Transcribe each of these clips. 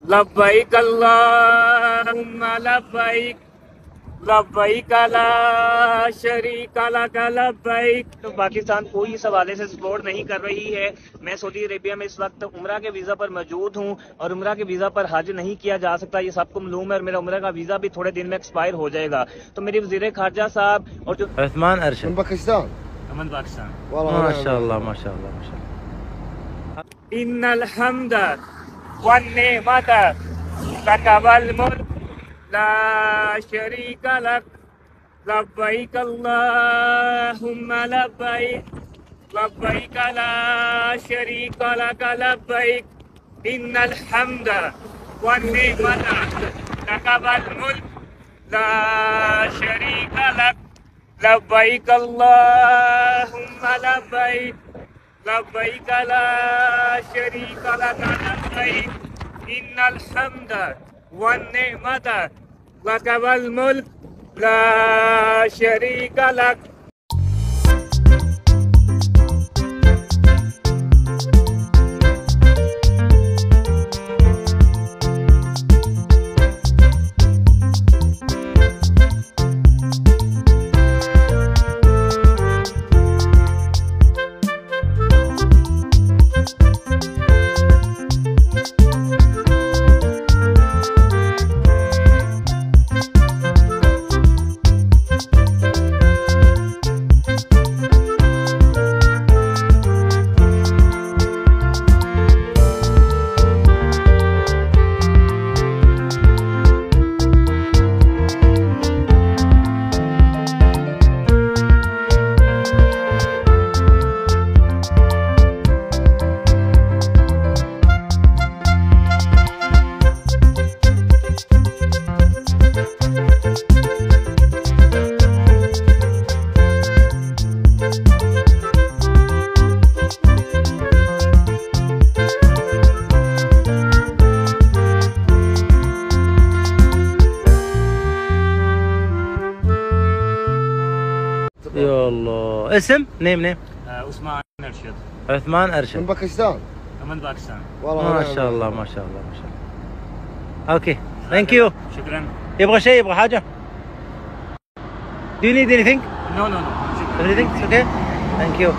लब्बैक अल्लाहुम्मा लब्बैक लब्बैक ला शरीक लक लब्बैक। तो पाकिस्तान कोई इस हवाले से सपोर्ट नहीं कर रही है। मैं सऊदी अरेबिया में इस वक्त उम्रा के वीज़ा पर मौजूद हूँ और उम्रा के वीज़ा पर हज नहीं किया जा सकता, ये सबको मालूम है। और मेरा उम्रा का वीज़ा भी थोड़े दिन में एक्सपायर हो जाएगा। तो मेरे वज़ीर खारजा साहब और जो उस्मान अरशद पाकिस्तान माशाअल्लाह माशाअल्लाह माशाअल्लाह। इन्नल हम्द वन नेमत लक वल मुल्क ला शरीक लक लब्बैक अल्लाहुम्मा लब्बैक लब्बैक ला शरीक लक लब्बैक इन्नल हम्द वन नेमत लक वल मुल्क ला शरीक लक लब्बैक अल्लाहुम्मा लब्बैक लब्बैक ला शरीक लक लब्बैक इन्नल हम्द वन नेमत लक वल मुल्क ला शरीक लक। या अल्लाह। اسم नेम उस्मान अरशद उस्मान अरशद पाकिस्तान ما شاء الله ما شاء الله ما شاء الله. Okay thank you. शुक्रान. يبغى شيء يبغى حاجة؟ Do you need anything? No no no Everything is okay? Thank you.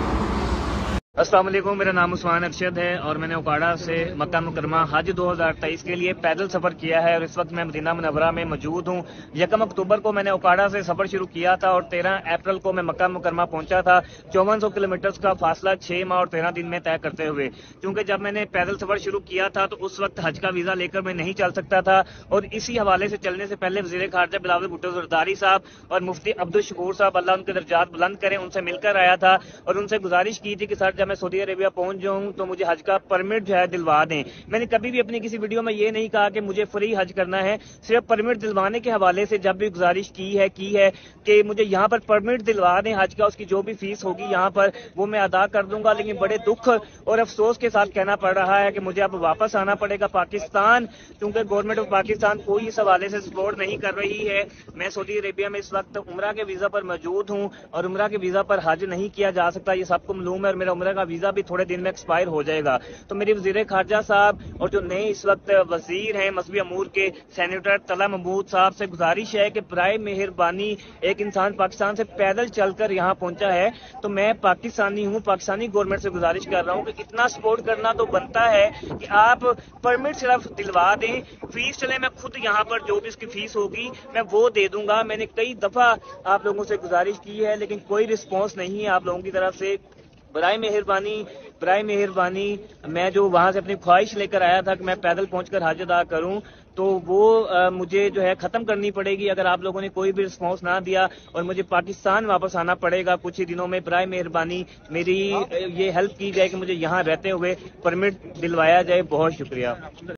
अस्सलाम वालेकुम, मेरा नाम उस्मान अरशद है और मैंने ओकाड़ा से मक्का मुकरमा हज 2023 के लिए पैदल सफ़र किया है और इस वक्त मैं मदीना मुनव्वरा में मौजूद हूँ। 1 अक्टूबर को मैंने ओकाड़ा से सफ़र शुरू किया था और 13 अप्रैल को मैं मक्का मुकरमा पहुंचा था। 5400 किलोमीटर का फासला 6 माह और 13 दिन में तय करते हुए। क्योंकि जब मैंने पैदल सफ़र शुरू किया था तो उस वक्त हज का वीज़ा लेकर मैं नहीं चल सकता था और इसी हवाले से चलने से पहले वज़ीर खारजा बिलावल भुट्टो ज़रदारी साहब और मुफ्ती अब्दुल शकूर साहब, अल्लाह उनके दर्जात बुलंद करें, उनसे मिलकर आया था और उनसे गुजारिश की थी कि सर जब मैं सऊदी अरेबिया पहुंच जाऊं तो मुझे हज का परमिट जो है दिलवा दें। मैंने कभी भी अपनी किसी वीडियो में ये नहीं कहा कि मुझे फ्री हज करना है, सिर्फ परमिट दिलवाने के हवाले से जब भी गुजारिश की है कि मुझे यहाँ पर परमिट दिलवा दें हज का, उसकी जो भी फीस होगी यहाँ पर वो मैं अदा कर दूंगा। लेकिन बड़े दुख और अफसोस के साथ कहना पड़ रहा है कि मुझे अब वापस आना पड़ेगा पाकिस्तान, क्योंकि गवर्नमेंट ऑफ पाकिस्तान कोई इस हवाले से सपोर्ट नहीं कर रही है। मैं सऊदी अरेबिया में इस वक्त उम्रा के वीज़ा पर मौजूद हूँ और उम्रा के वीज़ा पर हज नहीं किया जा सकता, ये सबको मालूम है। और मेरा उम्रा का वीज़ा भी थोड़े दिन में एक्सपायर हो जाएगा। तो मेरे वज़ीर खारजा साहब और जो नए इस वक्त वजीर हैं मसबी अमूर के सेनेटर तला महमूद साहब से गुजारिश है कि बराए मेहरबानी, एक इंसान पाकिस्तान से पैदल चलकर यहाँ पहुंचा है तो मैं पाकिस्तानी हूँ, पाकिस्तानी गवर्नमेंट से गुजारिश कर रहा हूँ कि इतना सपोर्ट करना तो बनता है कि आप परमिट सिर्फ दिलवा दें। फीस चले मैं खुद यहाँ पर जो भी इसकी फीस होगी मैं वो दे दूंगा। मैंने कई दफा आप लोगों से गुजारिश की है लेकिन कोई रिस्पॉन्स नहीं है आप लोगों की तरफ से। बराए मेहरबानी मैं जो वहां से अपनी ख्वाहिश लेकर आया था कि मैं पैदल पहुंचकर हज अदा करूं तो वो मुझे जो है खत्म करनी पड़ेगी अगर आप लोगों ने कोई भी रिस्पॉन्स ना दिया और मुझे पाकिस्तान वापस आना पड़ेगा कुछ ही दिनों में। बराए मेहरबानी मेरी ये हेल्प की जाए कि मुझे यहाँ रहते हुए परमिट दिलवाया जाए। बहुत शुक्रिया।